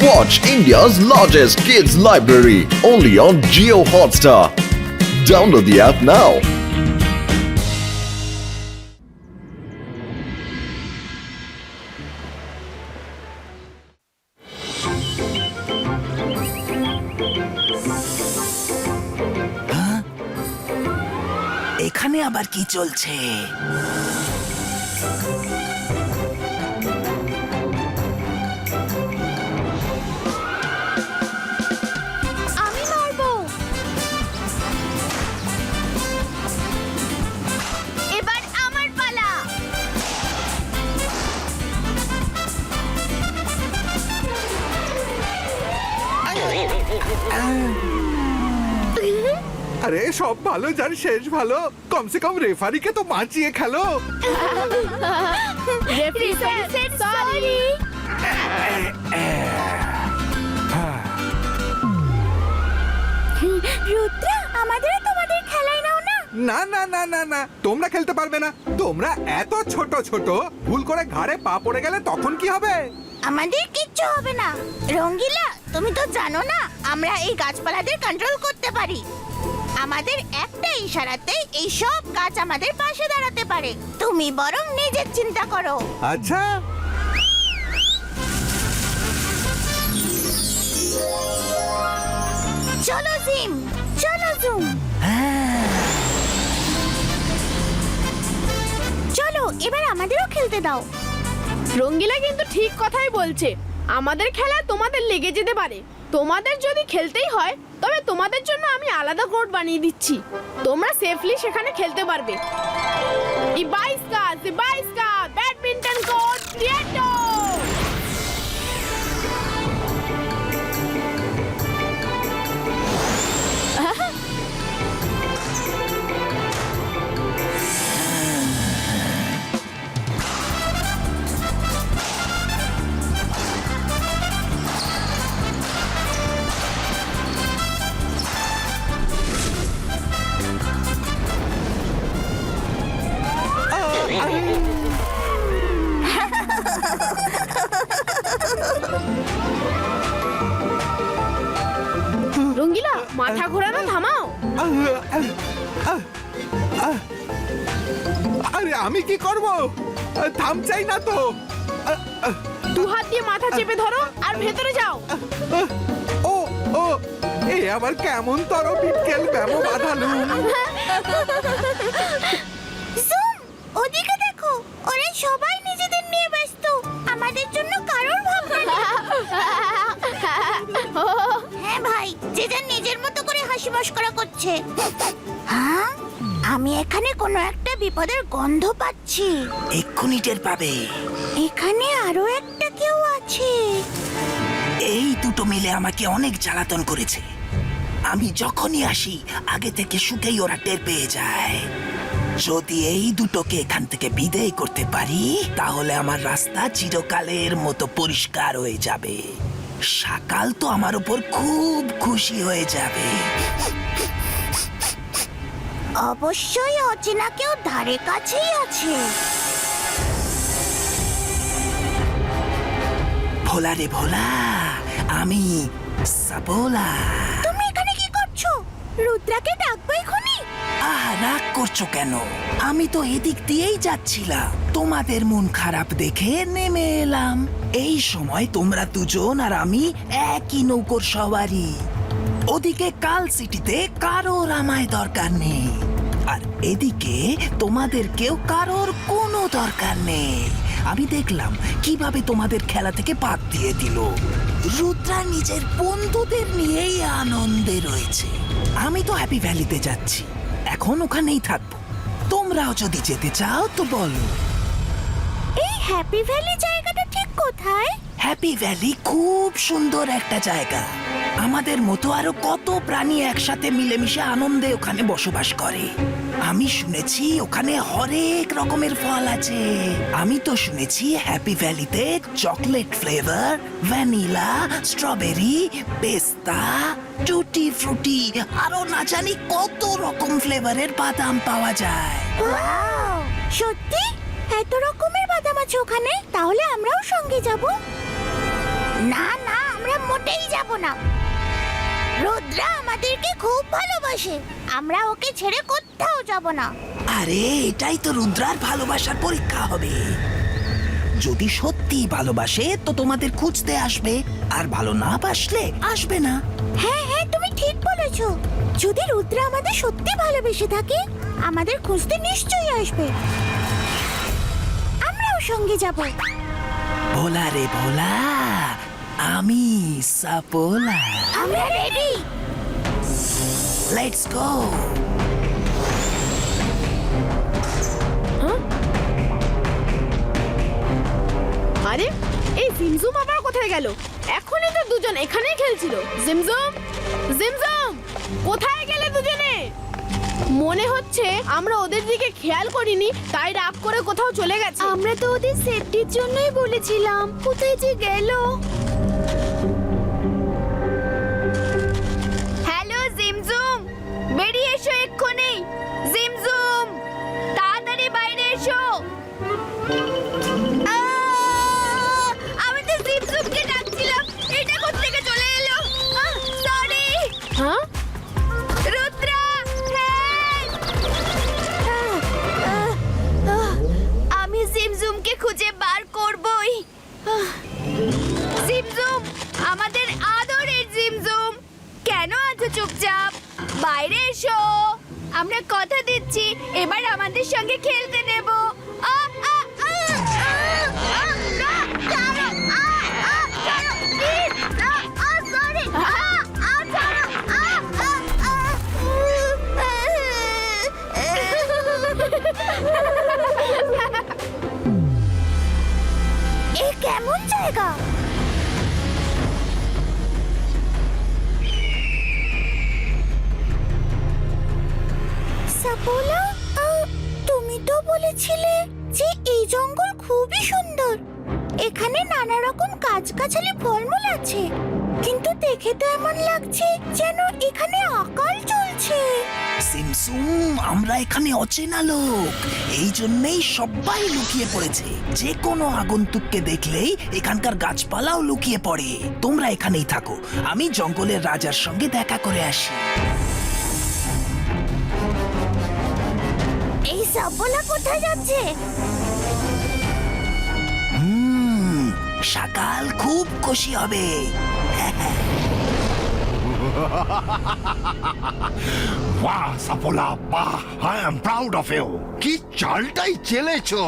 Watch India's largest kids library only on Jio Hotstar. Download the app now. এখানে আবার কি চলছে? আমি মারবো। এবার আমার পালা। আরে সব ভালো যার শেষ ভালো, কমসে কম রেফারিকে তো বাঁচিয়ে খেলো। Referee shed sorry. রুদ্রা, আমাদেরও তোমাদের খেলায় নাও না। না না না না না, তোমরা খেলতে পারবে না। তোমরা এত ছোট ছোট, ভুল করে ঘাড়ে পা পড়ে গেলে তখন কি হবে? আমাদের কিচ্ছু হবে না। রঙ্গিলা, তুমি তো জানো না আমরা এই গাছপালাদের কন্ট্রোল করতে পারি। আমাদের একটা ইশারাতে এই সব গাছ আমাদের পাশে দাঁড়াতে পারে। তুমি বরং নিজের চিন্তা করো। আচ্ছা, চলো জিম, চলো জুম। চলো এবার আমাদেরও খেলতে দাও। রঙ্গিলা কিন্তু ঠিক কথাই বলছে। আমাদের খেলা তোমাদের লেগে যেতে পারে। তোমাদের যদি খেলতেই হয় তবে তোমাদের জন্য আমি আলাদা কোর্ট বানিয়ে দিচ্ছি। তোমরা সেফলি সেখানে খেলতে পারবে। ইবাইস্কা ব্যাডমিন্টন কোর্ট ক্রিয়েটো। রঙ্গিলা, মাথা ঘোরানো থামাও। আরে আমি কি করব? থামচাই না তো। দু হাত দিয়ে মাথা চেপে ধরো আর ভেতরে যাও। ও ও, এ আবার কেমন তরবিকেল ব্যামো বাঁধালু। জুম, ওদিকে দেখো, ওরা সবাই নিজেদের নিয়ে ব্যস্ত। আমাদের জন্য কারোর ভাবনা নেই। হ্যাঁ ভাই, যে যার নিজের মতো করে হাসি মশকরা করছে। হ্যাঁ, আমি এখানে কোনো একটা বিপদের গন্ধ পাচ্ছি। এক্ষুনি টের পাবে। এখানে আরো একটা কেউ আছে। এই দুটো মিলে আমাকে অনেক জ্বালাতন করেছে। আমি যখনই আসি আগে থেকে শুকেই ওরা টের পেয়ে যায়। যদি এই দুটোকে এখান থেকে বিদেয় করতে পারি তাহলে আমার রাস্তা চিরকালের মতো পরিষ্কার হয়ে যাবে। সকাল তো আমার উপর খুব খুশি হয়ে যাবে। অবশ্যই অচেনা কেউ ধারে কাছেই আছে। ভোলা রে ভোলা, আমি সাবোলা। তুমি এখানে কি করছো? রুদ্রাকে ডাকবো এখনি। রাগ করছো কেন? আমি তো এদিক দিয়েই যাচ্ছিলাম, তোমাদের মন খারাপ দেখে নেমে এলাম। এই সময় তোমরা দুজন আর আমি একই নৌকোর সওয়ারি। ওদিকে কাল সিটিতে কারোর আমায় দরকার নেই, আর এদিকে তোমাদের কেউ কারোর কোনো দরকার নেই। আমি দেখলাম কিভাবে তোমাদের খেলা থেকে বাদ দিয়ে দিল। রুদ্রা নিজের বন্ধুদের নিয়েই আনন্দে রয়েছে। আমি তো হ্যাপি ভ্যালিতে যাচ্ছি, এখন ওখানেই থাকবো। তোমরাও যদি যেতে চাও তো বলো। এই হ্যাপি ভ্যালি জায়গাটা ঠিক কোথায়? হ্যাপি ভ্যালি খুব সুন্দর একটা জায়গা। আমাদের মতো আরো কত প্রাণী একসাথে মিলেমিশে আনন্দে ওখানে বসবাস করে। আমি শুনেছি ওখানে হরেক রকমের ফল আছে। আমি তো শুনেছি হ্যাপি ভ্যালিতে চকলেট ফ্লেভার, ভ্যানিলা, স্ট্রবেরি, পেস্তা, টুটি ফ্রুটি, আরো না জানি কত রকম ফ্লেভারের বাদাম পাওয়া যায়। ওয়াও, সত্যি এত রকমের বাদাম আছে ওখানে? তাহলে আমরাও সঙ্গে যাব। না না, আমরা মোটেই যাব না। রুদ্রা আমাদেরকে খুব ভালোবাসে, আমরা ওকে ছেড়ে কোথাও যাব না। আরে এটাই তো রুদ্রার ভালোবাসার পরীক্ষা হবে। যদি সত্যি ভালোবাসে তো তোমাদের খুঁজতে আসবে, আর ভালো না বাসলে আসবে না। হ্যাঁ হ্যাঁ, তুমি ঠিক বলেছো। যদি রুদ্রা আমাদের সত্যি ভালোবেসে থাকে, আমাদের খুঁজতে নিশ্চয়ই আসবে। আমরাও সঙ্গে যাব। ভোলা রে ভোলা, আমি সাপোলা। আমরা রেডি। Let's go. আরে এই জিমজুম আবার কোথায় গেল? এখনই তো দুজন এখানেই খেলছিল। জিমজুম, জিমজুম, কোথায় গেলে দুজনে? মনে হচ্ছে আমরা ওদের দিকে খেয়াল করিনি, তাই রাগ করে কোথাও চলে গেছে। আমরা তো ওদের সেফটির জন্যই বলেছিলাম, কোথায় যে গেল। হ্যালো জিমজুম, বেরিয়ে এসো এক্ষুনি। জিমজুম, তাড়াতাড়ি বাইরে এসো। আমি তো জিমজুমকে ডাকছিলাম, এটা কোত্থেকে চলে এলো? সরি হ্যাঁ, রুদ্রা, আমি জিমজুমকে খুঁজে বার করবই। জিমজুম, আমাদের আদরের জিমজুম, কেন আছো চুপচাপ? বাইরে এসো, আমরা কথা দিচ্ছি এবার আমাদের সঙ্গে খেলতে নেব। এ কেমন জায়গা? সাপোলা, তুমি তো বলেছিলে যে এই জঙ্গল খুবই সুন্দর, এখানে নানা রকম গাছগাছালি ফলমূল আছে, কিন্তু দেখে তো এমন লাগছে যেন এখানে আকাল চলছে। সিমসুম, আমরা এখানে অচেনা লোক, এই জন্যই সবাই লুকিয়ে পড়েছে। যে কোনো আগন্তুককে দেখলেই এখানকার গাছপালাও লুকিয়ে পড়ে। তোমরা এখানেই থাকো, আমি জঙ্গলের রাজার সঙ্গে দেখা করে আসি। এই সাপোলা কোথায় যাচ্ছে? সকাল খুব খুশি হবে। বাহ সাপোলা, বাহ, I am proud of you. কি চালটাই চেলেছো।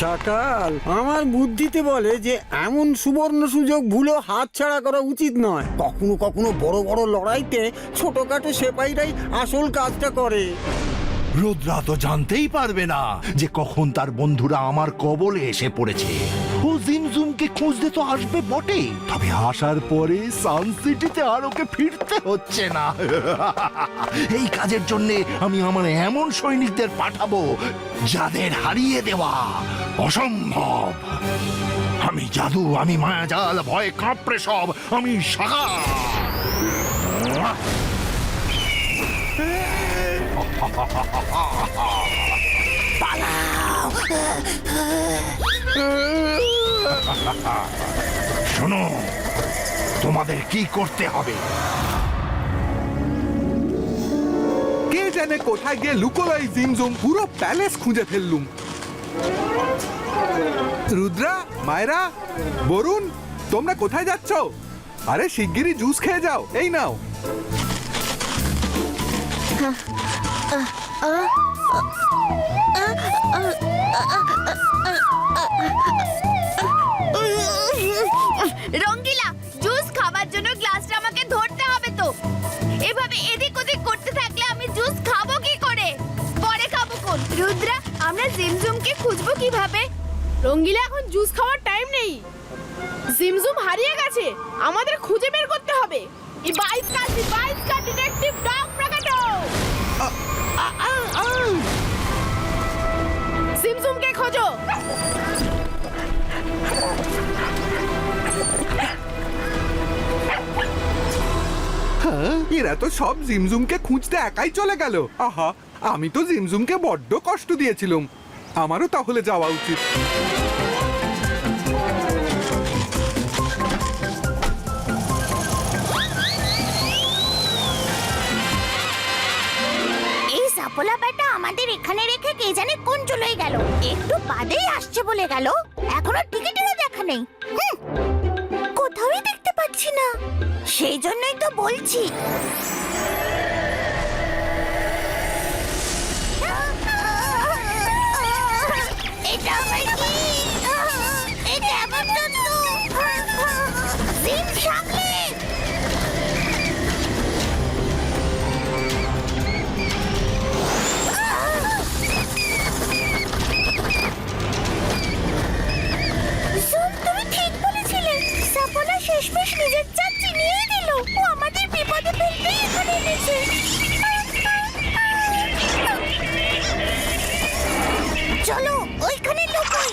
সকাল আমার বুদ্ধিতে বলে যে এমন সুবর্ণ সুযোগ ভুলেও হাতছাড়া করা উচিত নয়। কখনো কখনো বড় বড় লড়াইতে ছোটখাটো সেপাইরাই আসল কাজটা করে। রুদ্রা তো জানতেই পারবে না যে কখন তার বন্ধুরা আমার কবলে এসে পড়েছে। ও জিমজুমকে খুঁজতে তো আসবে বটে, তবে আসার পরে সানসিটিতে আর ওকে ফিরতে হচ্ছে না। এই কাজের জন্য আমি আমার এমন সৈনিকদের পাঠাবো যাদের হারিয়ে দেওয়া অসম্ভব। আমি জাদু, আমি মায়াজাল, ভয়ে কাঁপড়ে সব, আমি সাগা। শোনো, তোমাদের কি করতে হবে? কে জানে কোথায় গিয়ে লুকোলো এই জিমজুম, পুরো প্যালেস খুঁজে ফেললুম। রুদ্রা, মায়রা, বরুণ, তোমরা কোথায় যাচ্ছ? আরে শিগগিরই জুস খেয়ে যাও, এই নাও। রঙ্গিলা, জুস খাবার জন্য গ্লাসটা আমাকে ধরতে হবে তো। এভাবে এদিক ওদিক করতে থাকলে আমি জুস খাবো কি করে? পরে খাবো কোন? রুদ্রা, আমরা জিমজুমকে খুঁজবো কিভাবে? রঙ্গিলা, এখন জুস খাওয়ার টাইম নেই। জিমজুম হারিয়ে গেছে, আমাদের খুঁজে বের করতে হবে। এই 22 का ডিটেকটিভ ডগ প্রকাটো। জিমজুমকে খোঁজো। এরা তো সব জিমজুমকে খুঁজতে একাই চলে গেল। আহা, আমি তো জিমজুমকে বড্ড কষ্ট দিয়েছিলাম, আমারও তাহলে যাওয়া উচিত। সাপলা বেটা আমাদের এখানে রেখে কে জানে কোন চলে গেল। একটু বাদেই আসছে বলে গেল, এখনো টিকিটেরও দেখা নেই। কোথাওই দেখতে পাচ্ছি না, সেই জন্যই তো বলছি। এটা আবার কি? এটা আবার জন্তু। জিম সামলে। তুমি ঠিক বলেছিলে, সাপলা শেষমেশ নিজের চাঁদ চিনিয়ে দিল। ও আমাদের বিপদে ফেলতে এখানে এনেছে। চলো ওইখানে লুকোই।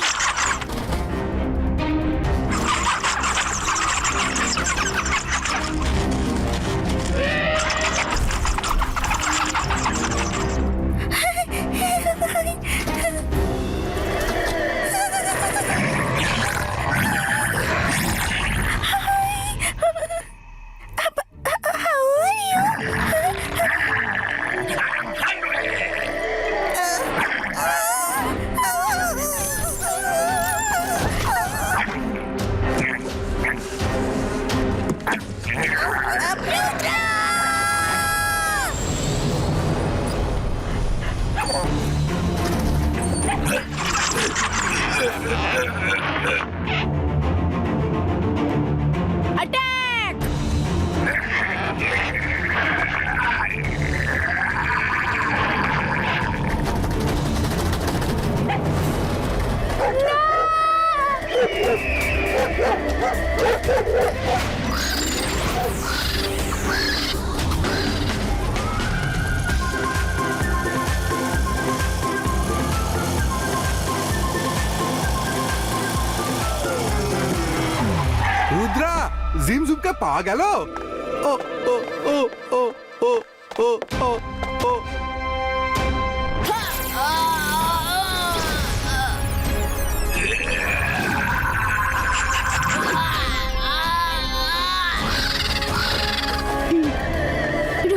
অ্যাটাক! রুদ্রা, জিমজুমকে পাওয়া গেল? ও ও ও ও ও ও ও ও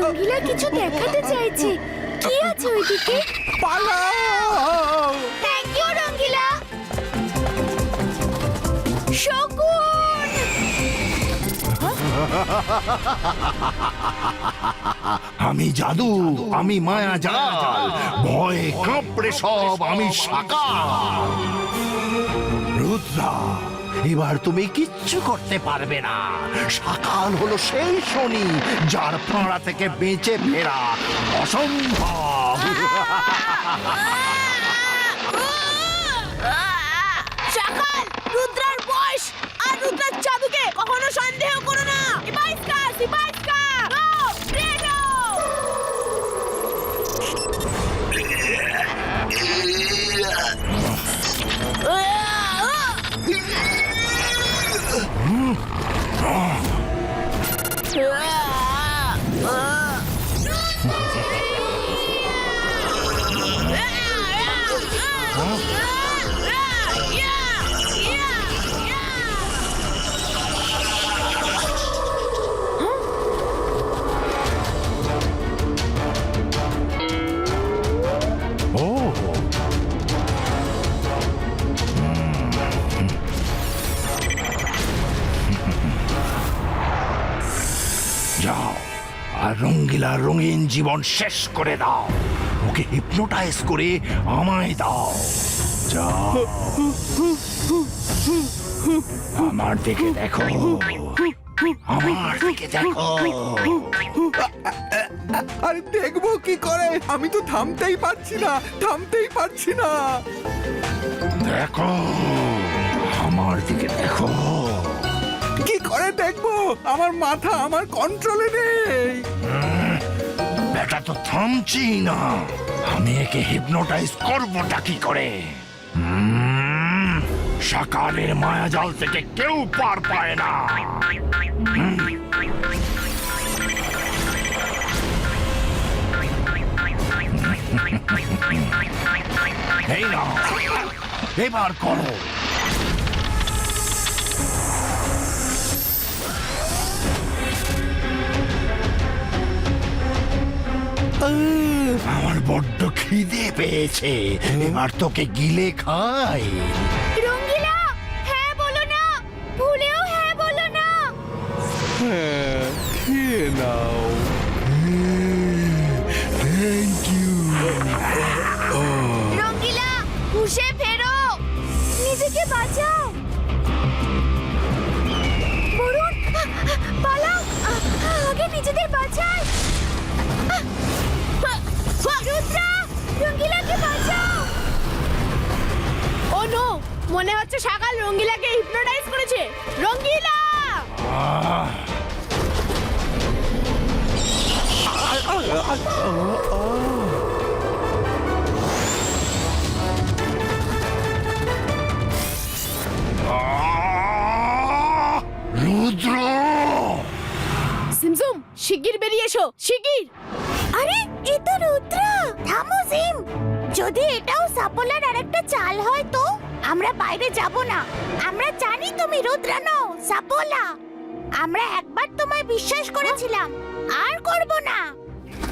রঙ্গিলা কিছু দেখাতে চাইছে। কি আছে ওইদিকে? পালাও! থ্যাংক ইউ রঙ্গিলা। শকুন! আমি জাদু, আমি মায়া জাল, ভয়ে কাঁপড়ে সব আমি সাকার। রুদ্রা, এবার তুমি কিচ্ছু করতে পারবে না। সকাল হলো সেই শনি যার ফাঁড়া থেকে বেঁচে ফেরা অসম্ভব। সকাল, রুদ্রার বয়স আর রুদ্রার জাদুকে কখনো সন্দেহ করো না। সিবাইস্কা, সিবাইস্কা! গো! রেডো! যাও আর রঙ্গিলার রঙিন জীবন শেষ করে দাও। ওকে হিপনোটাইজ করে আমায় দাও। যাও, আমার দিকে দেখো, আমার দিকে দেখো। আরে দেখবো কি করে? আমি তো থামতেই পারছি না, থামতেই পারছি না। দেখো, আমার দিকে দেখো। কি করে দেখবো? আমার মাথা আমার কন্ট্রোলে নেই। বেটা তো থামছি না। আমি একে হিপনোটাইজ করবোটা কি করে? সকালের মায়াজাল থেকে কেউ পার পায় না। এই না, এবার করো। আমার বড্ড খিদে পেয়েছে, এবার তোকে গিলে খাই। রঙ্গিলা, হ্যাঁ বলো না, ভুলেও হ্যাঁ বলো না। হ্যাঁ, খেয়ে নাও। Thank you. রঙ্গিলা, হুঁশে ফেরো, নিজেকে বাঁচাও। বরুণ, পালাও, আগে নিজেদের বাঁচাও। রুদ্রা, রঙ্গিলাকে বাঁচাও। ও নো, মনে হচ্ছে সকাল রঙ্গিলাকে হিপনোটাইজ করেছে। রঙ্গিলা! রুদ্র! সিমসুম, শিগগির বেরিয়ে এসো, শিগগির! আরে এ তো রুদ্রা। থামো জিম, যদি এটাও সাপোলার আরেকটা চাল হয় তো আমরা বাইরে যাব না। আমরা জানি তুমি রুদ্রা নও, সাপোলা। আমরা একবার তোমায় বিশ্বাস করেছিলাম, আর করব না।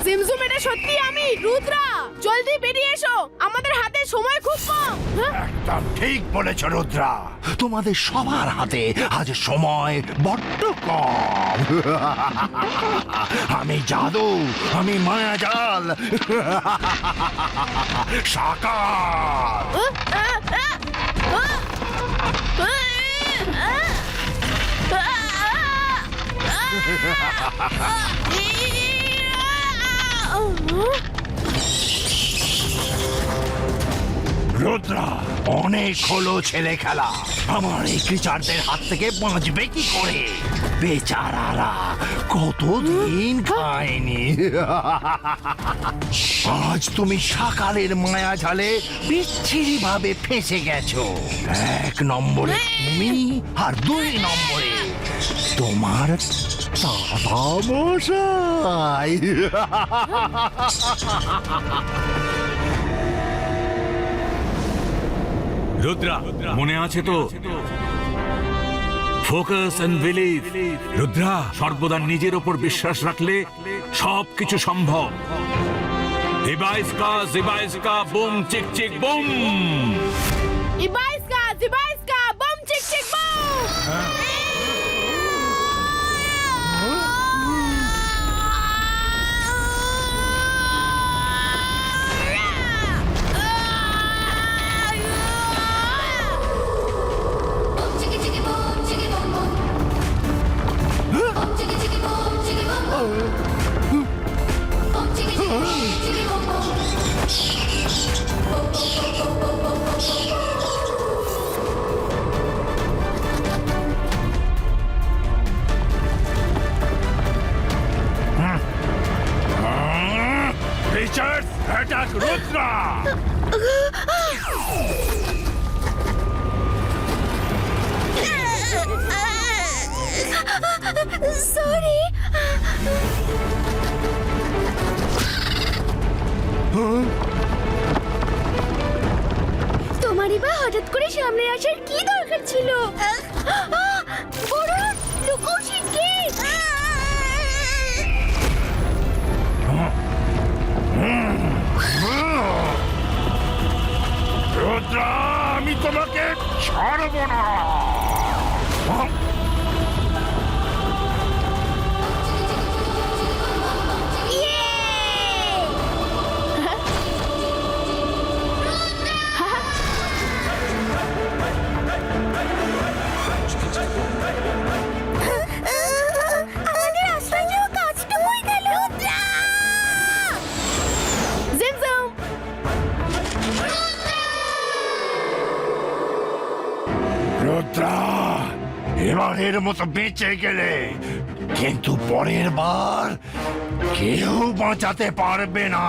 সিমসুম, এটা সত্যি আমি, রুদ্রা। জলদি বেরিয়ে এসো, আমাদের হাতে সময় খুব কম। হ্যাঁ? একদম ঠিক বলেছ রুদ্রা, তোমাদের সবার হাতে আজ সময় বড্ড কম। আমি জাদু, আমি মায়াজাল, সাকার। রুদ্রা, অনেক হলো ছেলে খেলা, আমার এই ক্রিচারদের হাত থেকে বাঁচবে কি করে? বেচারারা কতদিন খায়নি। আজ তুমি সকালের মায়া জালে বিচ্ছিরি ভাবে ফেঁসে গেছো। 1 নম্বরে তুমি, আর 2 নম্বরে তোমার দাদা মশাই। রুদ্রা, মনে আছে তো? Focus and believe. রুদ্রা, সর্বদা নিজের ওপর বিশ্বাস রাখলে সবকিছু সম্ভব। জিবাইস্কা বুম চিক চিক বুম। জিবাইস্কা বম চিক চিক বম। Creatures, attack Rudra! সরি। তোমারই বা হঠাৎ করে সামনে আসার কি দরকার ছিল? বরুণ, লুকো শিগগির। রুদ্রা, আমি তোমাকে ছাড়বো না। আমাদের আশ্রয় কাজটা হয়ে গেল। জিমজুম! রুদ্রা, এবারের মতো বেঁচে গেলে, কিন্তু পরের বার কেউ বাঁচাতে পারবে না।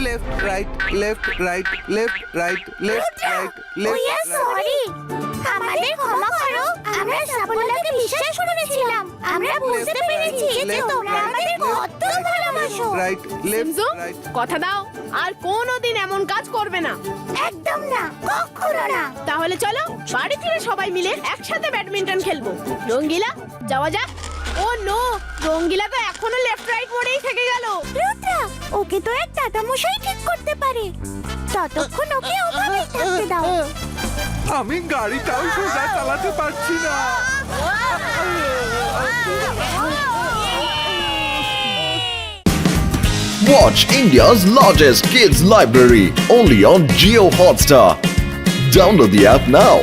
Left right, left right, left right, left right, We are sorry. আমাদের ক্ষমা করো, আমরা সাপোলাকে বিশ্বাস করেছিলাম। আমরা বুঝতে পেরেছি যে তোমরা আমাদের কত ভালোবাসো। রাইট, লেফট সিমসুম, রাইট। কথা দাও আর কোনোদিন এমন কাজ করবে না। একদম না, কখনো না। তাহলে চলো বাড়ি ফিরে সবাই মিলে একসাথে ব্যাডমিন্টন খেলবো। রঙ্গিলা, যাওয়া যাক। ও নো, রঙ্গিলা তো এখনো লেফট রাইট মোড়েই থেকে গেল। রুদ্রা, ওকে তো এক দাদামশাই ঠিক করতে পারে। ততক্ষণ ওকে ওভাবেই থাকতে দাও। আমি গাড়িটাও সোজা চালাতে পারছি না। Watch India's largest kids library only on Geo Hotstar. Download the app now.